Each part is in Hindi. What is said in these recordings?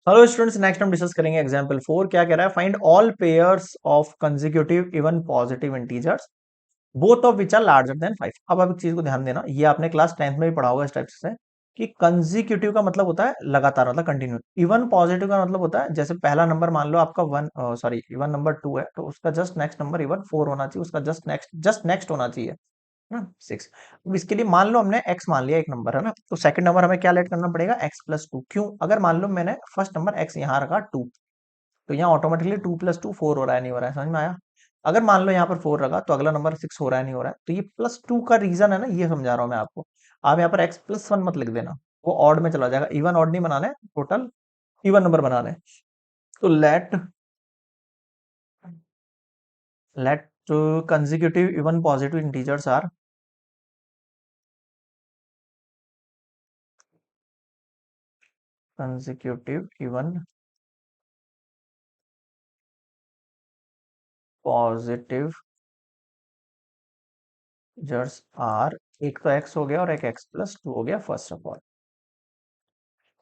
हेलो स्टूडेंट्स, नेक्स्ट हम डिस्कस करेंगे एग्जांपल 4। क्या कह रहा है? Find all pairs of consecutive even positive integers both of which are larger than 5। अब आप एक चीज को ध्यान देना, ये आपने क्लास 10th में भी पढ़ा होगा इस टाइप से कि कंसेक्यूटिव का मतलब होता है लगातार, मतलब कंटिन्यू। इवन पॉजिटिव का मतलब होता है जैसे पहला नंबर मान लो आपका इवन नंबर 2 है तो उसका जस्ट नेक्स्ट नंबर इवन 4 होना चाहिए, उसका जस्ट नेक्स्ट होना चाहिए ना 6। अब इसके लिए मान लो हमने x मान लिया, एक नंबर है ना, तो सेकंड नंबर हमें क्या लेट करना पड़ेगा? x+2। क्यों? अगर मान लो मैंने फर्स्ट नंबर x यहाँ रखा 2, तो यहाँ ऑटोमेटिकली 2+2 4 हो रहा है, नहीं हो रहा है? समझ में आया? अगर मान लो यहाँ पर 4 रखा तो अगला नंबर 6 हो रहा है, नहीं हो रहा है? तो ये +2 का रीजन है ना, ये समझा रहा हूँ मैं आपको। आप यहाँ पर x+1 मत लिख देना, वो ऑड में चला जाएगा। इवन ऑड नहीं बनाना है, टोटल इवन नंबर बनाना है। तो let consecutive even positive integers are consecutive even positive जर्स आर, एक तो x हो गया और एक x+2 हो गया फर्स्ट ऑफ ऑल।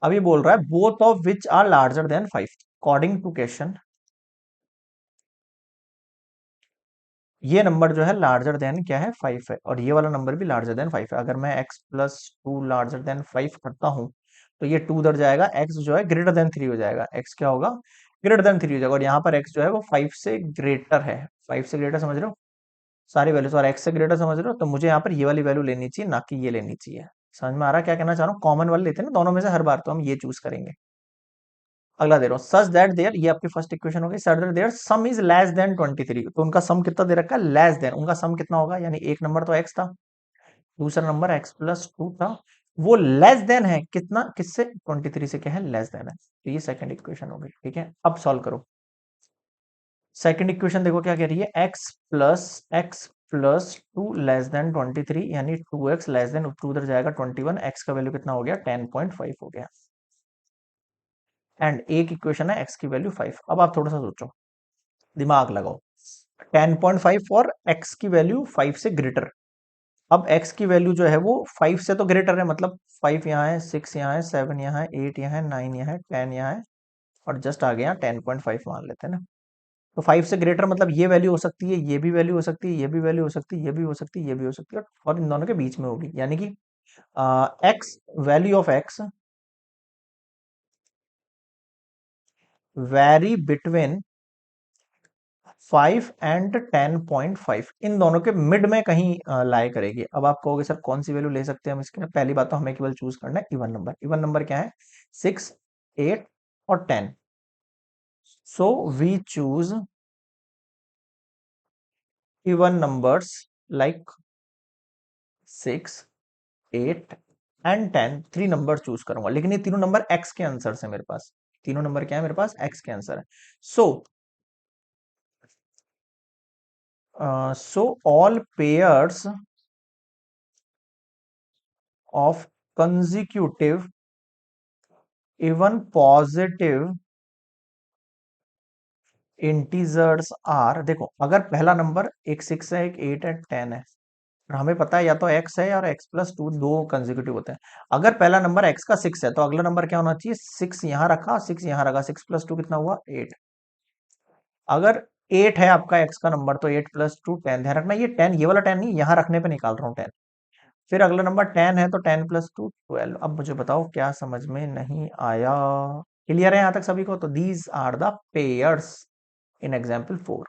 अब ये बोल रहा है both of which are larger than 5। According to question ये नंबर जो है लार्जर देन क्या है? 5 है, और ये वाला नंबर भी लार्जर देन 5 है। अगर मैं x+2 लार्जर देन 5 करता हूं तो ये 2 उधर जाएगा, x जो है ग्रेटर देन 3 हो जाएगा। x क्या होगा? ग्रेटर देन 3 हो जाएगा, और यहाँ पर x जो है वो 5 से ग्रेटर है। 5 से ग्रेटर, समझ रहे हो? सारी वैल्यूज, और एक्स से ग्रेटर समझ रहे हो, तो मुझे यहाँ पर ये वाली वैल्यू लेनी चाहिए, ना कि ये लेनी चाहिए। समझ में आ रहा है क्या कहना चाह रहा हूँ? कॉमन वाले लेते हैं ना दोनों में से हर बार, तो हम ये चूज करेंगे। अगला दे रहा हूँ, सच दैट देयर, ये आपकी फर्स्ट इक्वेशन हो गई। Such that their sum is less than 23, तो उनका सम कितना दे रखा है? Less than. उनका सम कितना होगा? यानी एक नंबर तो एक्स था, दूसरा नंबर x+2 था, वो लेस देन है कितना? किससे? 23 से। क्या है? लेस देन है। तो ये सेकंड इक्वेशन हो गई। ठीक है, अब सॉल्व करो। सेकंड इक्वेशन देखो क्या कह रही है? x+2 लेस देन 23, यानी 2x लेस देन, टू उधर जाएगा 21, x का वैल्यू कितना हो गया? 10.5 हो गया। एंड एक इक्वेशन है x की वैल्यू 5। अब आप थोड़ा सा सोचो, दिमाग लगाओ। 10.5 फॉर x की वैल्यू 5 से ग्रेटर। अब x की वैल्यू जो है वो 5 से तो ग्रेटर है, मतलब 5 यहाँ है, 6 यहाँ है, 7 यहाँ है, 8 यहाँ है, 9 यहाँ है, 10 यहाँ है, और जस्ट आ गया 10.5 मान लेते हैं ना। तो 5 से ग्रेटर मतलब ये वैल्यू हो सकती है, ये भी वैल्यू हो सकती है, ये भी वैल्यू हो सकती है, ये भी हो सकती है, ये भी हो सकती है, और इन दोनों के बीच में होगी। यानी कि x, value of x vary between 5 and 10.5, इन दोनों के मिड में कहीं लाई करेगी। अब आप कहोगे सर कौन सी वैल्यू ले सकते हैं हम इसके? पहली बात तो हमें केवल चूज करना है इवन नंबर। इवन नंबर क्या है? 6, 8 और 10। So we choose even numbers like 6, 8 and 10। Three number choose करूंगा, लेकिन ये तीनों नंबर एक्स के आंसर है मेरे पास। तीनों नंबर क्या है मेरे पास? एक्स के आंसर है। So all pairs of consecutive even positive integers are, देखो अगर पहला नंबर एक 6 है, एक 8 है, 10 है, और हमें पता है या तो x है और x+2 दो कंसेक्यूटिव होते हैं। अगर पहला नंबर x का 6 है तो अगला नंबर क्या होना चाहिए? 6 यहां रखा, 6 यहां रखा, 6+2 कितना हुआ? 8। अगर 8 है आपका x का नंबर तो 8+2 10। ध्यान रखना ये 10, ये वाला 10 नहीं, यहां रखने पे निकाल रहा हूँ 10। फिर अगला नंबर 10 है तो 10+2 12। अब मुझे बताओ क्या समझ में नहीं आया? क्लियर है यहां तक सभी को? तो these are the pairs in example 4।